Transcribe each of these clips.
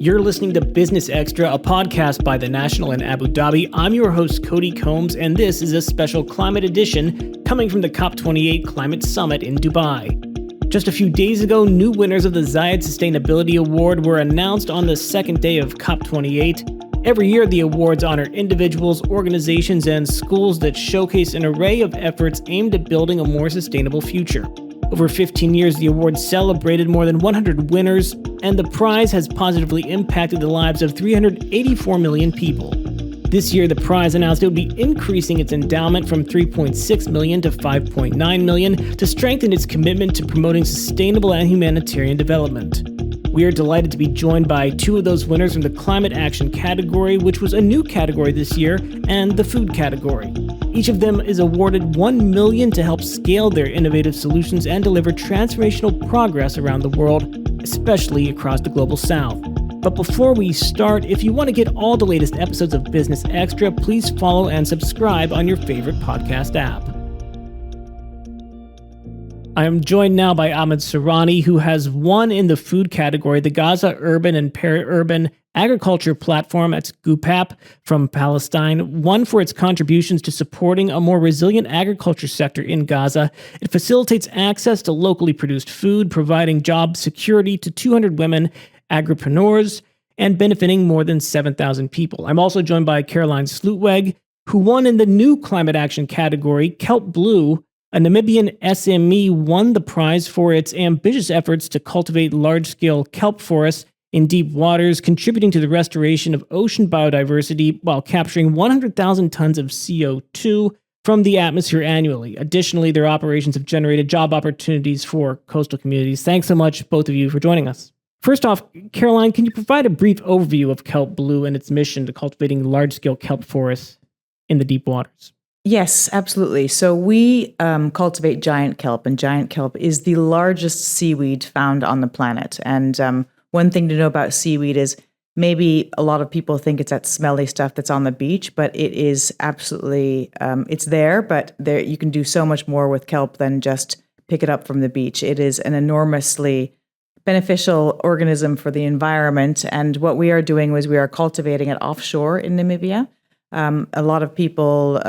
You're listening to Business Extra, a podcast by the National in Abu Dhabi. I'm your host, Cody Combs, and this is a special climate edition coming from the COP28 Climate Summit in Dubai. Just a few days ago, new winners of the Zayed Sustainability Award were announced on the second day of COP28. Every year, the awards honor individuals, organizations, and schools that showcase an array of efforts aimed at building a more sustainable future. Over 15 years, the award celebrated more than 100 winners, and the prize has positively impacted the lives of 384 million people. This year, the prize announced it would be increasing its endowment from $3.6 million to $5.9 million to strengthen its commitment to promoting sustainable and humanitarian development. We are delighted to be joined by two of those winners from the climate action category, which was a new category this year, and the food category. Each of them is awarded $1 million to help scale their innovative solutions and deliver transformational progress around the world, especially across the global south. But before we start, if you want to get all the latest episodes of Business Extra, please follow and subscribe on your favorite podcast app. I am joined now by Ahmed Sourani, who has won in the food category the Gaza Urban and Peri-urban agriculture platform at GPAP from Palestine, won for its contributions to supporting a more resilient agriculture sector in Gaza. It facilitates access to locally produced food, providing job security to 200 women agripreneurs and benefiting more than 7,000 people. I'm also joined by Caroline Slootweg, who won in the new climate action category, Kelp Blue. A Namibian SME won the prize for its ambitious efforts to cultivate large-scale kelp forests in deep waters, contributing to the restoration of ocean biodiversity while capturing 100,000 tons of CO2 from the atmosphere annually. Additionally, their operations have generated job opportunities for coastal communities. Thanks so much, both of you, for joining us. First off, Caroline, can you provide a brief overview of Kelp Blue and its mission to cultivating large-scale kelp forests in the deep waters? Yes, absolutely. So we cultivate giant kelp, and giant kelp is the largest seaweed found on the planet. And one thing to know about seaweed is maybe a lot of people think it's that smelly stuff that's on the beach, but it is absolutely, it's there, but there you can do so much more with kelp than just pick it up from the beach. It is an enormously beneficial organism for the environment. And what we are doing is we are cultivating it offshore in Namibia. A lot of people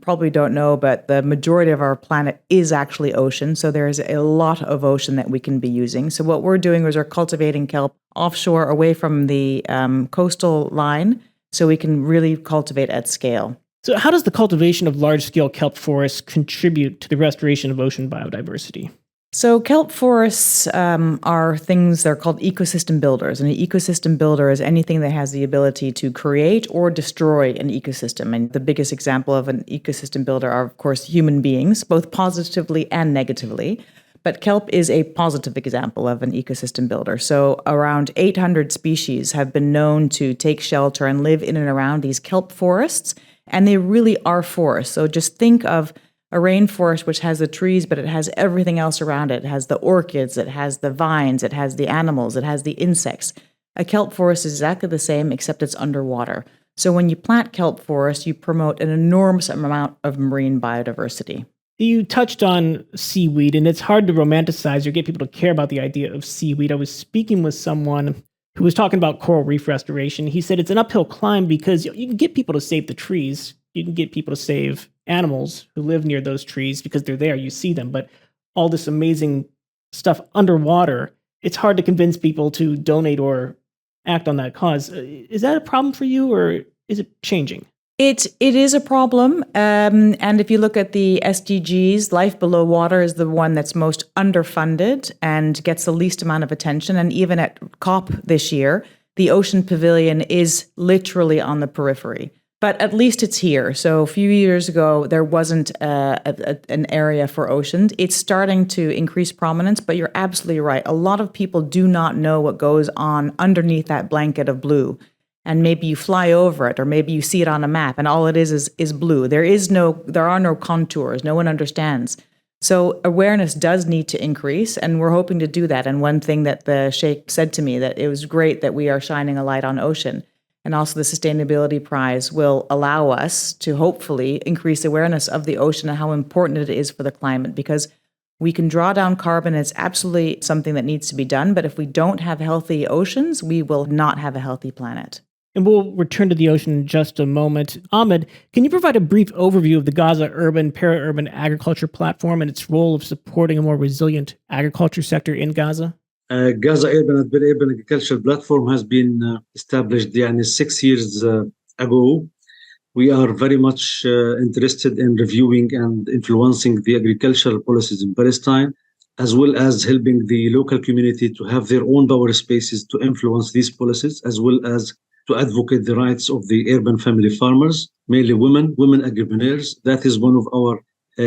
probably don't know, but the majority of our planet is actually ocean. So there is a lot of ocean that we can be using. So what we're doing is we're cultivating kelp offshore away from the coastal line so we can really cultivate at scale. So how does the cultivation of large-scale kelp forests contribute to the restoration of ocean biodiversity? So kelp forests are things, they're called ecosystem builders. And an ecosystem builder is anything that has the ability to create or destroy an ecosystem. And the biggest example of an ecosystem builder are, of course, human beings, both positively and negatively. But kelp is a positive example of an ecosystem builder. So around 800 species have been known to take shelter and live in and around these kelp forests. And they really are forests. So just think of a rainforest which has the trees, but it has everything else around it. It has the orchids, it has the vines, it has the animals, it has the insects. A kelp forest is exactly the same, except it's underwater. So when you plant kelp forests, you promote an enormous amount of marine biodiversity. You touched on seaweed, and it's hard to romanticize or get people to care about the idea of seaweed. I was speaking with someone who was talking about coral reef restoration. He said it's an uphill climb because you can get people to save the trees. You can get people to save animals who live near those trees because they're there, you see them. But all this amazing stuff underwater, it's hard to convince people to donate or act on that cause. Is that a problem for you, or is it changing? It is a problem. And if you look at the SDGs, life below water is the one that's most underfunded and gets the least amount of attention. And even at COP this year, the Ocean Pavilion is literally on the periphery. But at least it's here. So a few years ago, there wasn't an area for oceans. It's starting to increase prominence, but you're absolutely right. A lot of people do not know what goes on underneath that blanket of blue. And maybe you fly over it, or maybe you see it on a map, and all it is blue. There are no contours. No one understands. So awareness does need to increase, and we're hoping to do that. And one thing that the Sheikh said to me, that it was great that we are shining a light on ocean. And also the Sustainability Prize will allow us to hopefully increase awareness of the ocean and how important it is for the climate. Because We can draw down carbon. It's absolutely something that needs to be done. But if we don't have healthy oceans, we will not have a healthy planet. And we'll return to the ocean in just a moment. Ahmed, can you provide a brief overview of the Gaza Urban Peri-urban Agriculture Platform and its role of supporting a more resilient agriculture sector in Gaza? Gaza Urban and Peri-urban Agriculture Platform has been established 6 years ago. We are very much interested in reviewing and influencing the agricultural policies in Palestine, as well as helping the local community to have their own power spaces to influence these policies, as well as to advocate the rights of the urban family farmers, mainly women agripreneurs. That is one of our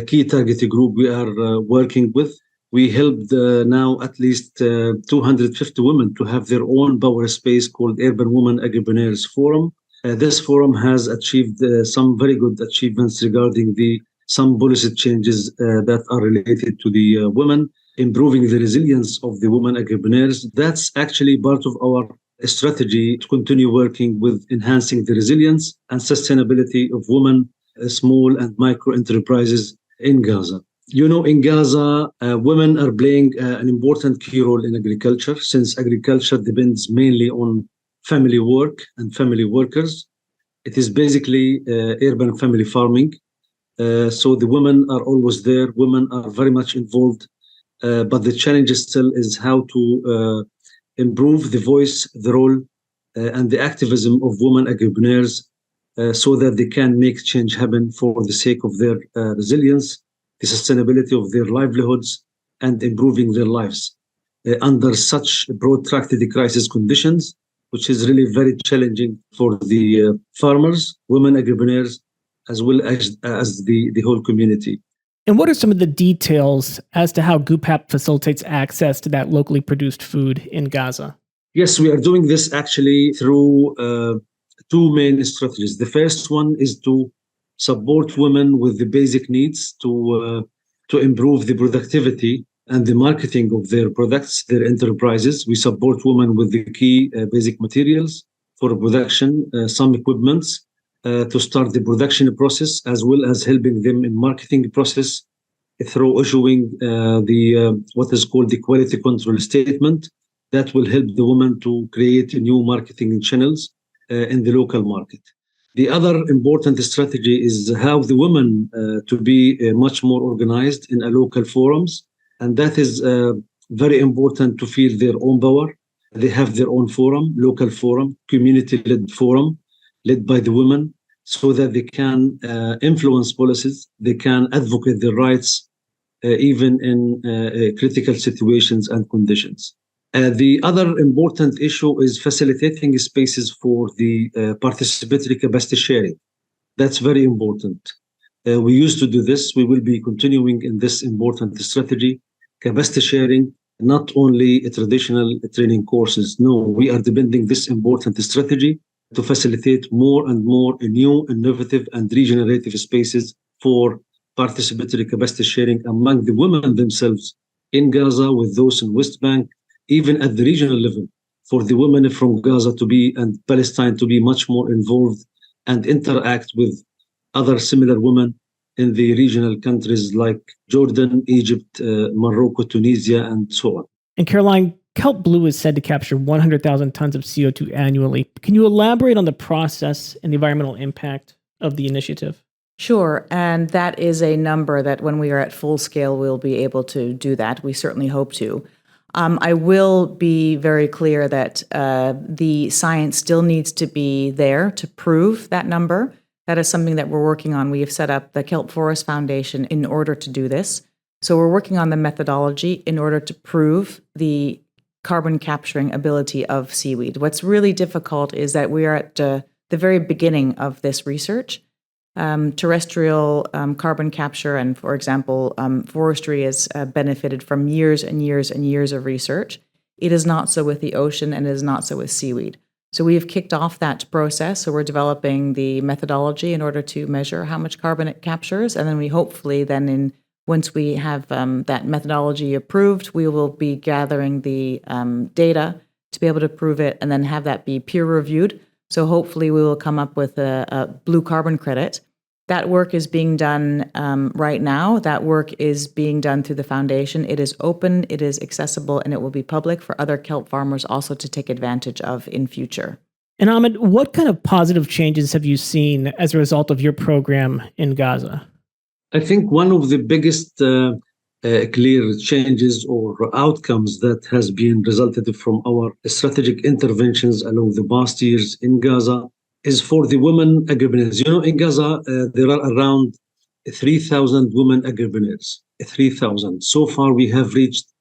key targeted group we are working with. We helped now at least 250 women to have their own power space called Urban Women Agripreneurs Forum. This forum has achieved some very good achievements regarding some policy changes that are related to the women, improving the resilience of the women agripreneurs. That's actually part of our strategy to continue working with enhancing the resilience and sustainability of women, small and micro enterprises in Gaza. In Gaza, women are playing an important key role in agriculture, since agriculture depends mainly on family work and family workers. It is basically urban family farming. So the women are always there. Women are very much involved. But the challenge still is how to improve the voice, the role, and the activism of women agripreneurs so that they can make change happen for the sake of their resilience, the sustainability of their livelihoods, and improving their lives under such protracted crisis conditions, which is really very challenging for the farmers, women agripreneurs, as well as the whole community. And what are some of the details as to how GPAP facilitates access to that locally produced food in Gaza? Yes, we are doing this actually through two main strategies. The first one is to support women with the basic needs to improve the productivity and the marketing of their products, their enterprises. We support women with the key basic materials for production, some equipments to start the production process, as well as helping them in marketing process through issuing what is called the quality control statement that will help the woman to create new marketing channels in the local market. The other important strategy is how the women to be much more organized in a local forums. And that is very important to feel their own power. They have their own forum, local forum, community-led forum, led by the women, so that they can influence policies, they can advocate their rights, even in critical situations and conditions. The other important issue is facilitating spaces for the participatory capacity sharing. That's very important. We used to do this. We will be continuing in this important strategy. Capacity sharing, not only traditional training courses. No, we are developing this important strategy to facilitate more and more new, innovative, and regenerative spaces for participatory capacity sharing among the women themselves in Gaza, with those in West Bank, even at the regional level, for the women from Gaza to be and Palestine to be much more involved and interact with other similar women in the regional countries like Jordan, Egypt, Morocco, Tunisia, and so on. And Caroline, Kelp Blue is said to capture 100,000 tons of CO2 annually. Can you elaborate on the process and the environmental impact of the initiative? Sure. And that is a number that when we are at full scale, we'll be able to do that. We certainly hope to. I will be very clear that the science still needs to be there to prove that number. That is something that we're working on. We have set up the Kelp Forest Foundation in order to do this. So we're working on the methodology in order to prove the carbon capturing ability of seaweed. What's really difficult is that we are at the very beginning of this research. Terrestrial carbon capture and, for example, forestry has benefited from years and years and years of research. It is not so with the ocean, and it is not so with seaweed. So we have kicked off that process. So we're developing the methodology in order to measure how much carbon it captures. And then we hopefully then once we have that methodology approved, we will be gathering the data to be able to prove it and then have that be peer reviewed. So hopefully we will come up with a blue carbon credit That work is being done right now. That work is being done through the foundation. It is open, it is accessible, and it will be public for other kelp farmers also to take advantage of in future. And Ahmed, what kind of positive changes have you seen as a result of your program in Gaza? I think one of the biggest clear changes or outcomes that has been resulted from our strategic interventions along the past years in Gaza is for the women agripreneurs. In Gaza, there are around 3,000 women agripreneurs. 3,000. So far, we have reached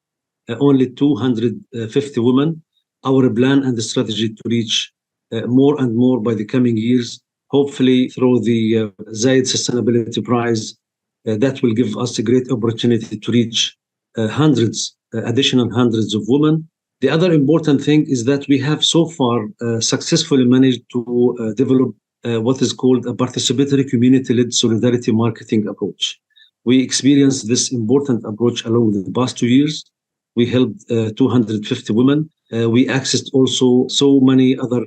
only 250 women. Our plan and the strategy to reach more and more by the coming years, hopefully through the Zayed Sustainability Prize, that will give us a great opportunity to reach additional hundreds of women. The other important thing is that we have so far successfully managed to develop what is called a participatory community-led solidarity marketing approach. We experienced this important approach along the past 2 years. We helped 250 women. We accessed also so many other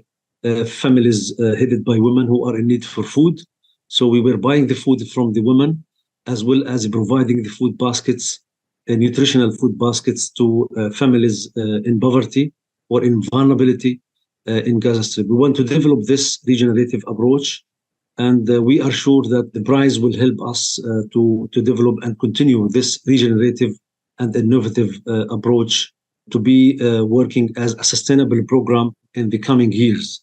families headed by women who are in need for food. So we were buying the food from the women, as well as providing the food baskets, nutritional food baskets to families in poverty or in vulnerability in Gaza Strip. We want to develop this regenerative approach, and we are sure that the prize will help us to develop and continue this regenerative and innovative approach to be working as a sustainable program in the coming years.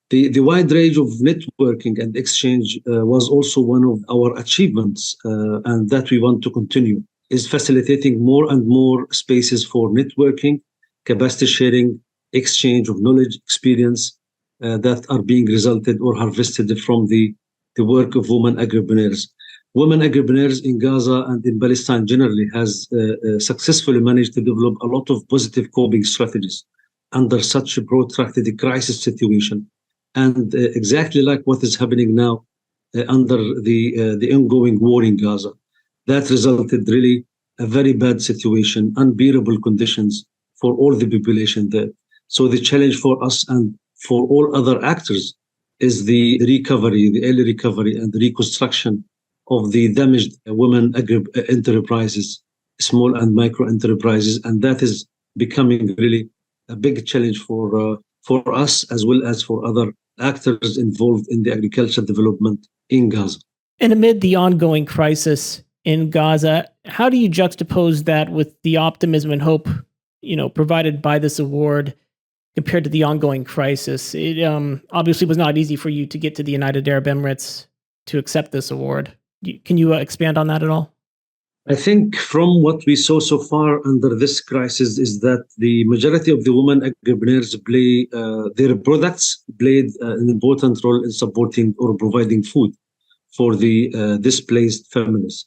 The wide range of networking and exchange was also one of our achievements, and that we want to continue, is facilitating more and more spaces for networking, capacity sharing, exchange of knowledge, experience that are being resulted or harvested from the work of women agripreneurs. Women agripreneurs in Gaza and in Palestine generally has successfully managed to develop a lot of positive coping strategies under such a protracted crisis situation. And exactly like what is happening now under the ongoing war in Gaza, that resulted really a very bad situation, unbearable conditions for all the population there. So the challenge for us and for all other actors is the recovery, the early recovery and the reconstruction of the damaged women enterprises, small and micro enterprises. And that is becoming really a big challenge for us as well as for other actors involved in the agricultural development in Gaza. And amid the ongoing crisis in Gaza, how do you juxtapose that with the optimism and hope, provided by this award compared to the ongoing crisis? It obviously was not easy for you to get to the United Arab Emirates to accept this award. Can you expand on that at all? I think from what we saw so far under this crisis is that the majority of the women agripreneurs their products played an important role in supporting or providing food for the displaced families.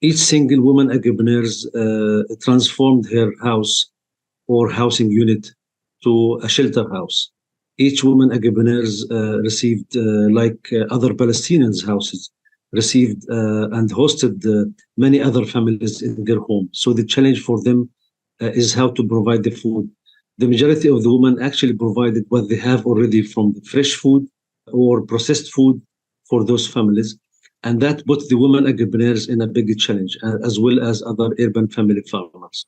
Each single woman agripreneurs transformed her house or housing unit to a shelter house. Each woman agripreneurs received, like other Palestinians' houses, received and hosted many other families in their home. So the challenge for them is how to provide the food. The majority of the women actually provided what they have already from fresh food or processed food for those families. And that put the women agripreneurs in a big challenge, as well as other urban family farmers.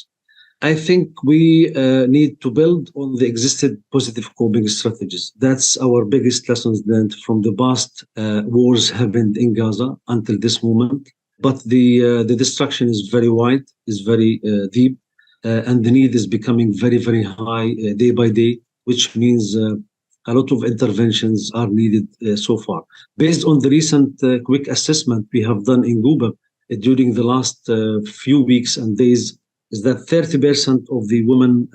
I think we need to build on the existing positive coping strategies. That's our biggest lessons learned from the past wars happened in Gaza until this moment. But the destruction is very wide, is very deep, and the need is becoming very, very high day by day, which means a lot of interventions are needed so far. Based on the recent quick assessment we have done in GPAP during the last few weeks and days, is that 30% of the women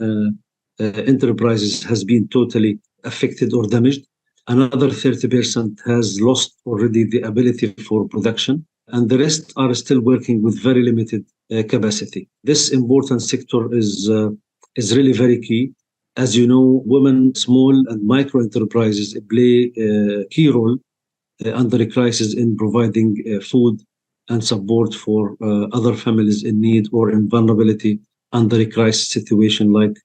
enterprises has been totally affected or damaged. Another 30% has lost already the ability for production, and the rest are still working with very limited capacity. This important sector is really very key. As you know, women, small and micro enterprises play a key role under a crisis in providing food and support for other families in need or in vulnerability under a crisis situation like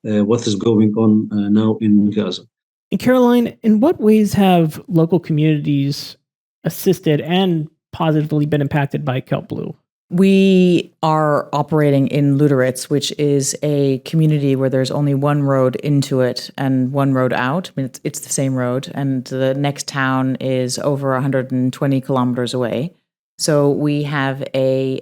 what is going on now in Gaza. And Caroline, in what ways have local communities assisted and positively been impacted by Kelp Blue? We are operating in Luderitz, which is a community where there's only one road into it and one road out. I mean, it's the same road, and the next town is over 120 kilometers away. So we have a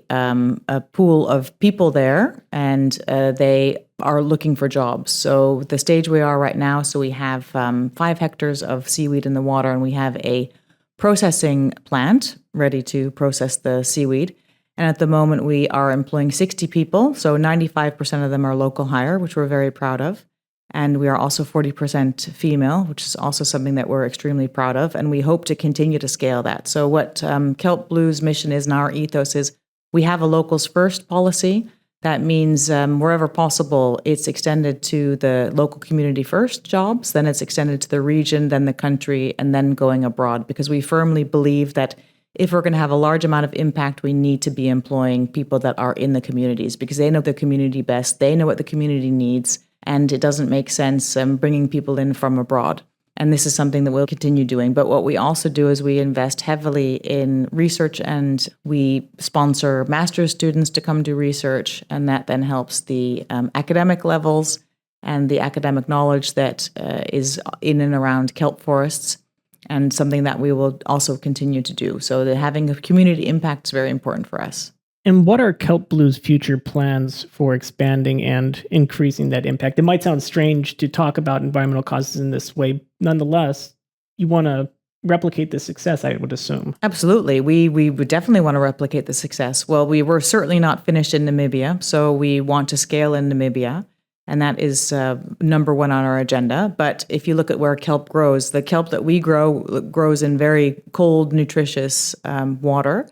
pool of people there, and they are looking for jobs. So the stage we are right now, so we have 5 hectares of seaweed in the water, and we have a processing plant ready to process the seaweed. And at the moment, we are employing 60 people. So 95% of them are local hire, which we're very proud of. And we are also 40% female, which is also something that we're extremely proud of. And we hope to continue to scale that. So what Kelp Blue's mission is, and our ethos is, we have a locals first policy. That means wherever possible, it's extended to the local community first jobs, then it's extended to the region, then the country, and then going abroad. Because we firmly believe that if we're going to have a large amount of impact, we need to be employing people that are in the communities because they know the community best. They know what the community needs, and it doesn't make sense bringing people in from abroad. And this is something that we'll continue doing. But what we also do is we invest heavily in research, and we sponsor master's students to come do research, and that then helps the academic levels and the academic knowledge that is in and around kelp forests, and something that we will also continue to do. So that having a community impact is very important for us. And what are Kelp Blue's future plans for expanding and increasing that impact? It might sound strange to talk about environmental causes in this way. Nonetheless, you want to replicate the success, I would assume. Absolutely. We would definitely want to replicate the success. Well, we were certainly not finished in Namibia, so we want to scale in Namibia. And that is number one on our agenda. But if you look at where kelp grows, the kelp that we grow grows in very cold, nutritious water.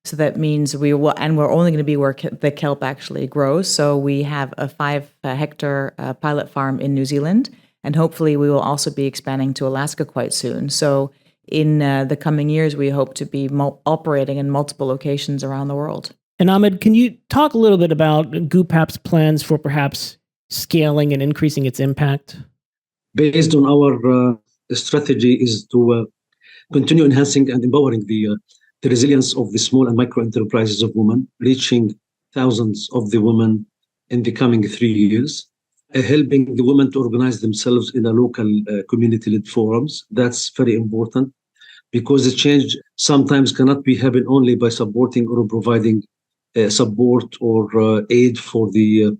So that means we're only going to be where the kelp actually grows. So we have a 5-hectare pilot farm in New Zealand, and hopefully we will also be expanding to Alaska quite soon. So in the coming years, we hope to be operating in multiple locations around the world. And Ahmed, can you talk a little bit about GPAP's plans for perhaps scaling and increasing its impact? Based on our strategy is to continue enhancing and empowering the resilience of the small and micro enterprises of women, reaching thousands of the women in the coming 3 years, helping the women to organize themselves in a local community-led forums. That's very important because the change sometimes cannot be happen only by supporting or providing support or aid for the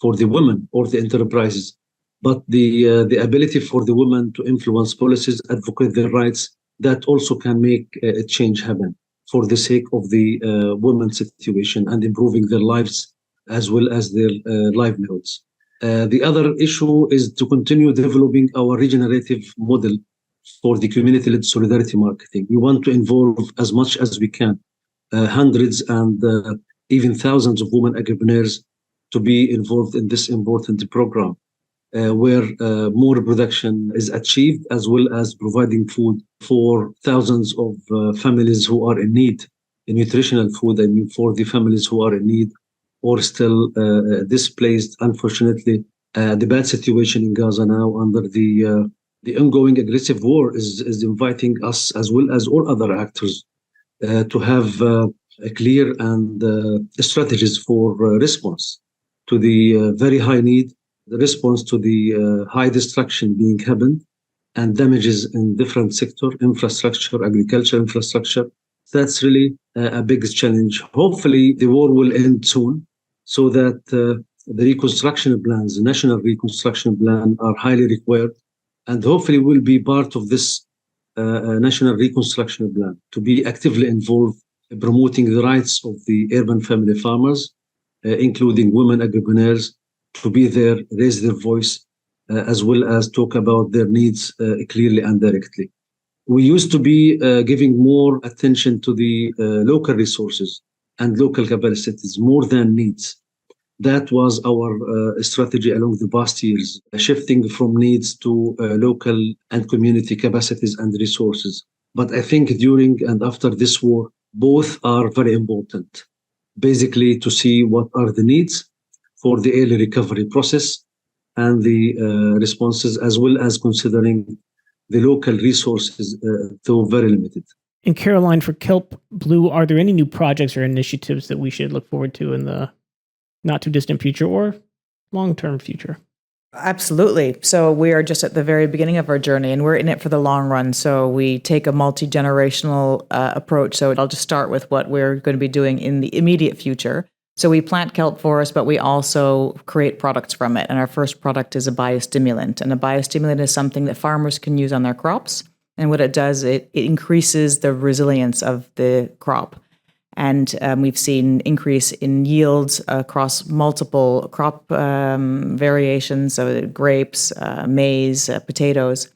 women or the enterprises, but the ability for the women to influence policies, advocate their rights, that also can make a change happen for the sake of the women's situation and improving their lives as well as their livelihoods. The other issue is to continue developing our regenerative model for the community-led solidarity marketing. We want to involve as much as we can, hundreds and even thousands of women entrepreneurs to be involved in this important program, where more production is achieved, as well as providing food for thousands of families who are in need, in nutritional food, I mean, for the families who are in need or still displaced. Unfortunately, the bad situation in Gaza now under the ongoing aggressive war is inviting us, as well as all other actors, to have clear and strategies for response to the very high need, the response to the high destruction being happened and damages in different sector, infrastructure, agriculture infrastructure. That's really a big challenge. Hopefully the war will end soon so that the reconstruction plans, the national reconstruction plan are highly required, and hopefully will be part of this national reconstruction plan to be actively involved in promoting the rights of the urban family farmers, including women entrepreneurs, to be there, raise their voice, as well as talk about their needs clearly and directly. We used to be giving more attention to the local resources and local capacities more than needs. That was our strategy along the past years, shifting from needs to local and community capacities and resources. But I think during and after this war, both are very important. Basically, to see what are the needs for the early recovery process and the responses, as well as considering the local resources, though very limited. And Caroline, for Kelp Blue, are there any new projects or initiatives that we should look forward to in the not too distant future or long-term future? Absolutely. So we are just at the very beginning of our journey, and we're in it for the long run. So we take a multi-generational approach. So I'll just start with what we're going to be doing in the immediate future. So we plant kelp forest, but we also create products from it. And our first product is a biostimulant. And a biostimulant is something that farmers can use on their crops. And what it does, it increases the resilience of the crop. And we've seen increase in yields across multiple crop variations, so grapes, maize, potatoes.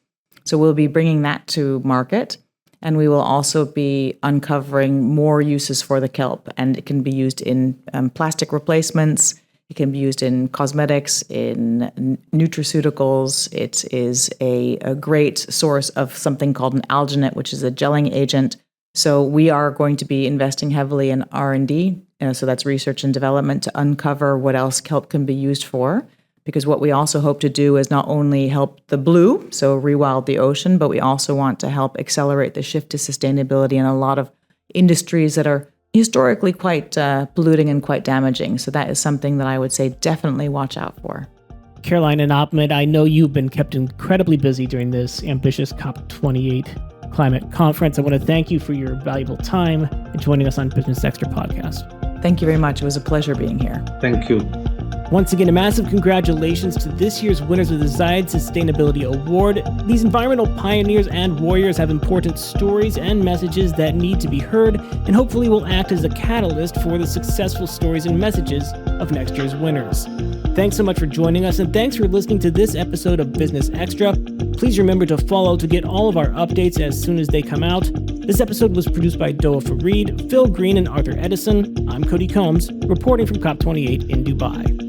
So we'll be bringing that to market. And we will also be uncovering more uses for the kelp. And it can be used in plastic replacements. It can be used in cosmetics, in nutraceuticals. It is a great source of something called an alginate, which is a gelling agent. So we are going to be investing heavily in R&D. So that's research and development to uncover what else kelp can be used for. Because what we also hope to do is not only help the blue, so rewild the ocean, but we also want to help accelerate the shift to sustainability in a lot of industries that are historically quite polluting and quite damaging. So that is something that I would say definitely watch out for. Caroline and Ahmed, I know you've been kept incredibly busy during this ambitious COP28 climate conference. I want to thank you for your valuable time and joining us on Business Extra podcast. Thank you very much. It was a pleasure being here. Thank you. Once again, a massive congratulations to this year's winners of the Zayed Sustainability Award. These environmental pioneers and warriors have important stories and messages that need to be heard, and hopefully will act as a catalyst for the successful stories and messages of next year's winners. Thanks so much for joining us, and thanks for listening to this episode of Business Extra. Please remember to follow to get all of our updates as soon as they come out. This episode was produced by Doa Fareed, Phil Green, and Arthur Edison. I'm Cody Combs, reporting from COP28 in Dubai.